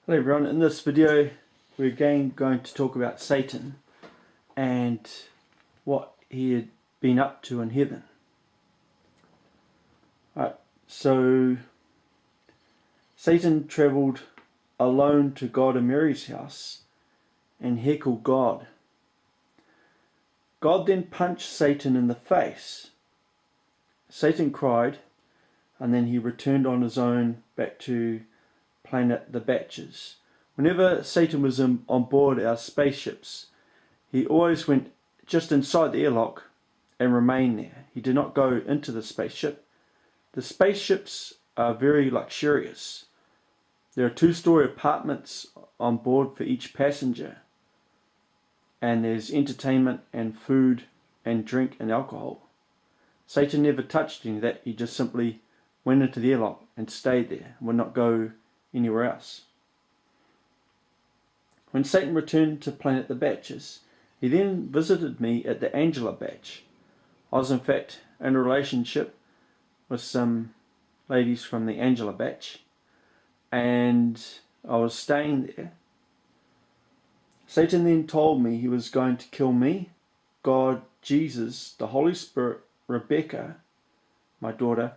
Hello everyone, in this video we're again going to talk about Satan and what he had been up to in heaven. Right, so Satan travelled alone to God and Mary's house and heckled God. God then punched Satan in the face. Satan cried and then he returned on his own back to planet the Batches. Whenever Satan was on board our spaceships, he always went just inside the airlock and remained there. He did not go into the spaceship. The spaceships are very luxurious. There are 2-story apartments on board for each passenger, and there's entertainment and food and drink and alcohol. Satan never touched any of that. He just simply went into the airlock and stayed there and would not go anywhere else. When Satan returned to planet the Batches, he then visited me at the Angela Batch. I was in fact in a relationship with some ladies from the Angela Batch, and I was staying there. Satan then told me he was going to kill me, God, Jesus, the Holy Spirit, Rebecca, my daughter,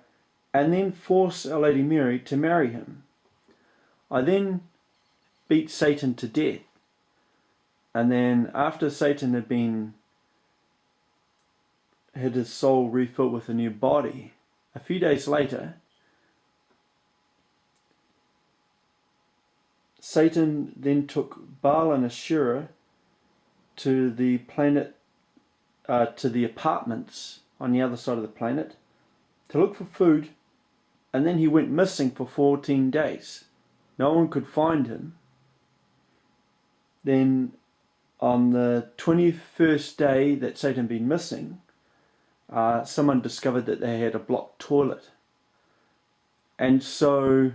and then force Our Lady Mary to marry him. I then beat Satan to death, and then after Satan had his soul refilled with a new body, a few days later, Satan then took Baal and Ashura to the planet, to the apartments on the other side of the planet to look for food, and then he went missing for 14 days. No one could find him. Then on the 21st day that Satan had been missing, someone discovered that they had a blocked toilet. And so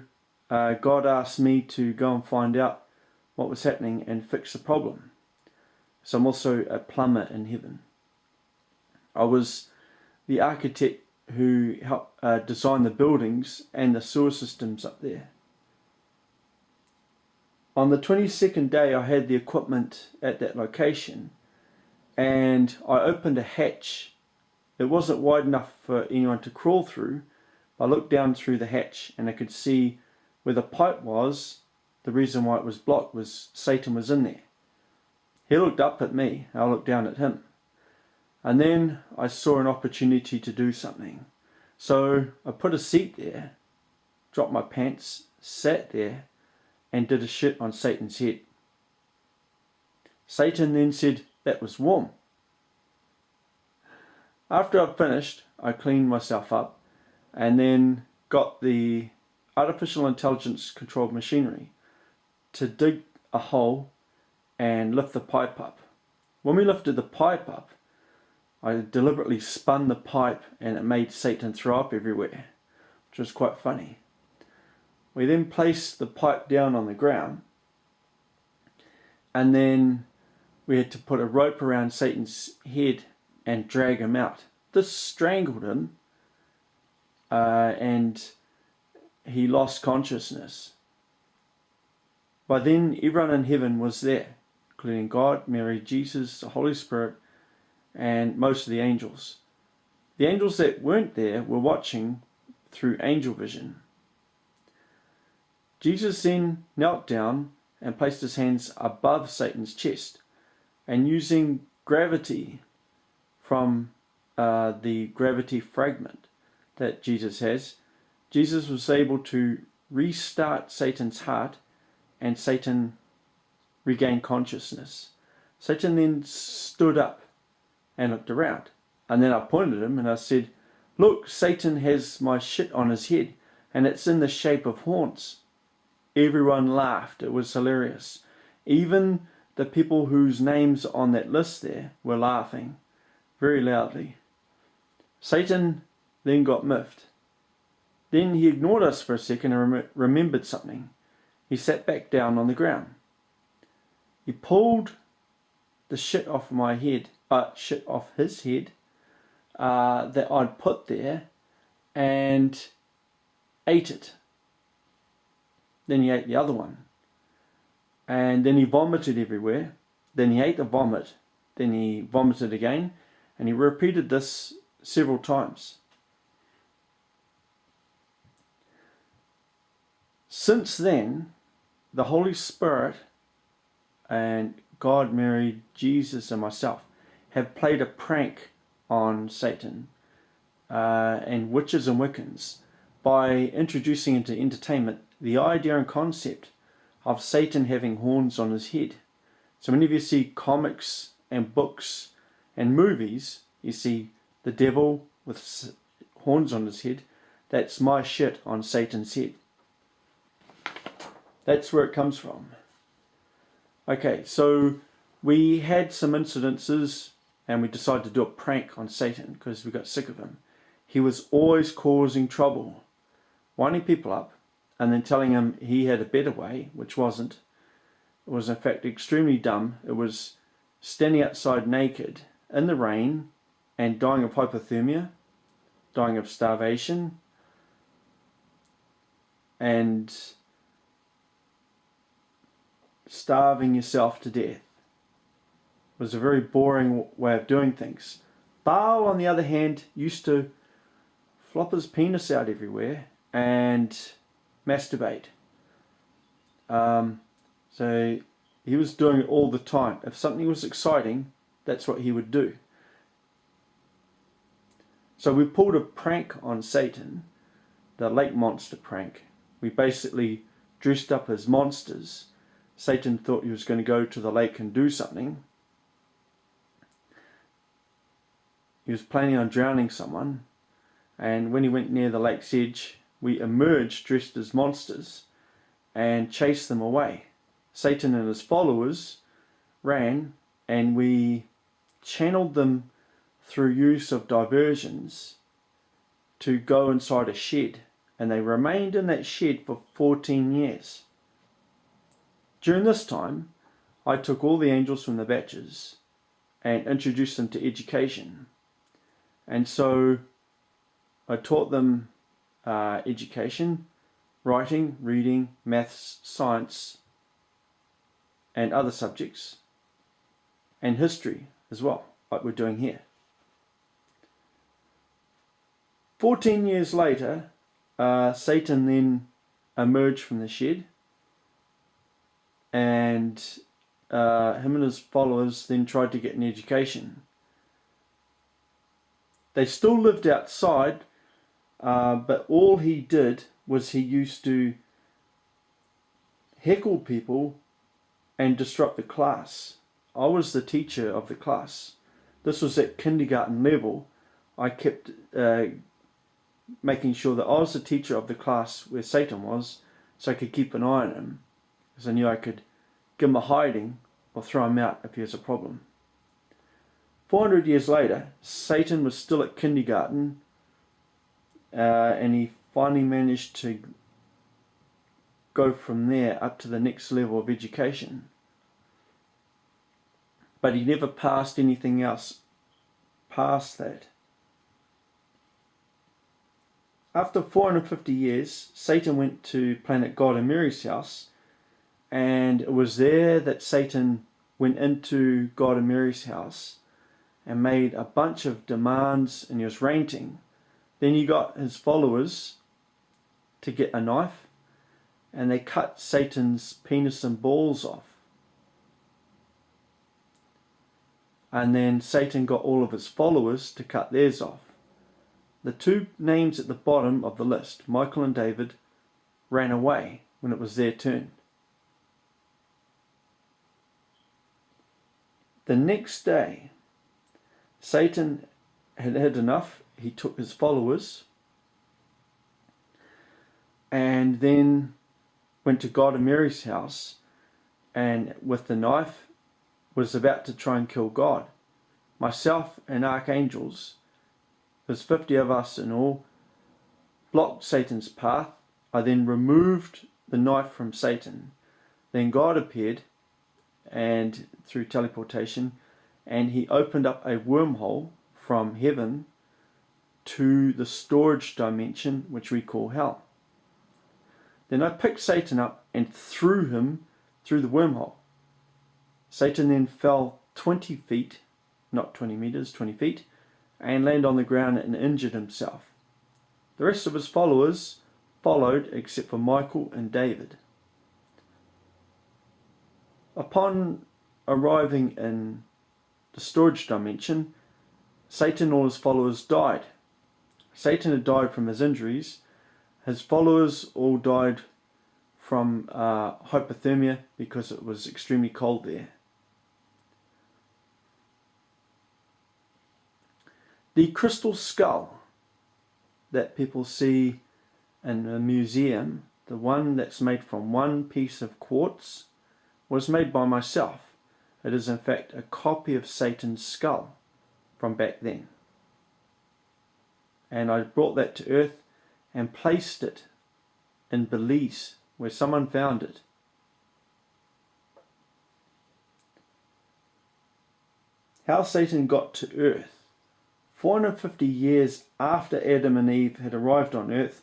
God asked me to go and find out what was happening and fix the problem. So I'm also a plumber in heaven. I was the architect who helped design the buildings and the sewer systems up there. On the 22nd day, I had the equipment at that location, and I opened a hatch. It wasn't wide enough for anyone to crawl through. I looked down through the hatch and I could see where the pipe was. The reason why it was blocked was Satan was in there. He looked up at me, I looked down at him. And then I saw an opportunity to do something. So I put a seat there, dropped my pants, sat there, and did a shit on Satan's head. Satan then said that was warm. After I finished, I cleaned myself up and then got the artificial intelligence controlled machinery to dig a hole and lift the pipe up. When we lifted the pipe up, I deliberately spun the pipe and it made Satan throw up everywhere, which was quite funny. We then placed the pipe down on the ground, and then we had to put a rope around Satan's head and drag him out. This strangled him, and he lost consciousness. By then, everyone in heaven was there, including God, Mary, Jesus, the Holy Spirit, and most of the angels. The angels that weren't there were watching through angel vision. Jesus then knelt down and placed his hands above Satan's chest, and using gravity from the gravity fragment that Jesus has, Jesus was able to restart Satan's heart, and Satan regained consciousness. Satan then stood up and looked around, and then I pointed at him and I said, "Look, Satan has my shit on his head, and it's in the shape of horns." Everyone laughed. It was hilarious. Even the people whose names on that list there were laughing very loudly. Satan then got miffed. Then he ignored us for a second and remembered something. He sat back down on the ground. He pulled the shit off my head, shit off his head that I'd put there, and ate it. Then he ate the other one. and then he vomited everywhere. Then he ate the vomit. Then he vomited again, and he repeated this several times. Since then, the Holy Spirit and God, Mary, Jesus, and myself have played a prank on Satan and witches and Wiccans by introducing into entertainment the idea and concept of Satan having horns on his head. So whenever you see comics and books and movies, you see the devil with horns on his head. That's my shit on Satan's head. That's where it comes from. Okay, so we had some incidences and we decided to do a prank on Satan because we got sick of him. He was always causing trouble, winding people up and then telling him he had a better way, which wasn't. It was in fact extremely dumb. It was standing outside naked in the rain and dying of hypothermia, dying of starvation, and starving yourself to death. It was a very boring way of doing things. Baal, on the other hand, used to flop his penis out everywhere and masturbate. So he was doing it all the time. If something was exciting, that's what he would do. So we pulled a prank on Satan, the lake monster prank. We basically dressed up as monsters. Satan thought he was going to go to the lake and do something. He was planning on drowning someone, and when he went near the lake's edge, we emerged dressed as monsters and chased them away. Satan and his followers ran, and we channeled them through use of diversions to go inside a shed, and they remained in that shed for 14 years. During this time, I took all the angels from the batches and introduced them to education. And so I taught them education, writing, reading, maths, science, and other subjects, and history as well, like we're doing here. 14 years later, Satan then emerged from the shed, and him and his followers then tried to get an education. They still lived outside, but all he did was he used to heckle people and disrupt the class. I was the teacher of the class. This was at kindergarten level. I kept making sure that I was the teacher of the class where Satan was, so I could keep an eye on him, because I knew I could give him a hiding or throw him out if he was a problem. 400 years later, Satan was still at kindergarten, and he finally managed to go from there up to the next level of education. But he never passed anything else past that. After 450 years, Satan went to planet God and Mary's house, and it was there that Satan went into God and Mary's house and made a bunch of demands, and he was ranting. Then he got his followers to get a knife, and they cut Satan's penis and balls off. And then Satan got all of his followers to cut theirs off. The two names at the bottom of the list, Michael and David, ran away when it was their turn. The next day, Satan had had enough. He took his followers and then went to God and Mary's house, and with the knife was about to try and kill God. Myself and archangels, there's 50 of us in all, blocked Satan's path. I then removed the knife from Satan. Then God appeared, and through teleportation, and he opened up a wormhole from heaven to the storage dimension, which we call hell. Then I picked Satan up and threw him through the wormhole. Satan then fell 20 feet, not 20 meters, 20 feet, and landed on the ground and injured himself. The rest of his followers followed, except for Michael and David. Upon arriving in the storage dimension, Satan and all his followers died. Satan had died from his injuries. His followers all died from hypothermia because it was extremely cold there. The crystal skull that people see in a museum, the one that's made from one piece of quartz, was made by myself. It is in fact a copy of Satan's skull from back then. And I brought that to Earth and placed it in Belize, where someone found it. How Satan got to Earth. 450 years after Adam and Eve had arrived on Earth,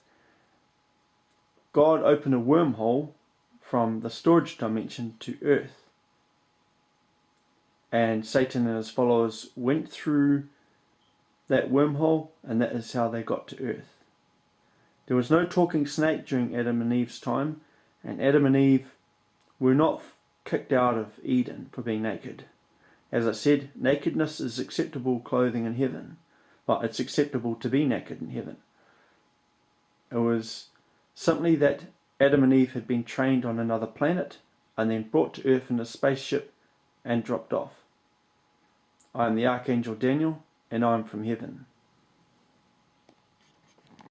God opened a wormhole from the storage dimension to Earth. And Satan and his followers went through that wormhole, and that is how they got to Earth. There was no talking snake during Adam and Eve's time, and Adam and Eve were not kicked out of Eden for being naked. As I said, nakedness is acceptable clothing in heaven, but it's acceptable to be naked in heaven. It was simply that Adam and Eve had been trained on another planet and then brought to Earth in a spaceship and dropped off. I am the Archangel Daniel, and I am from heaven.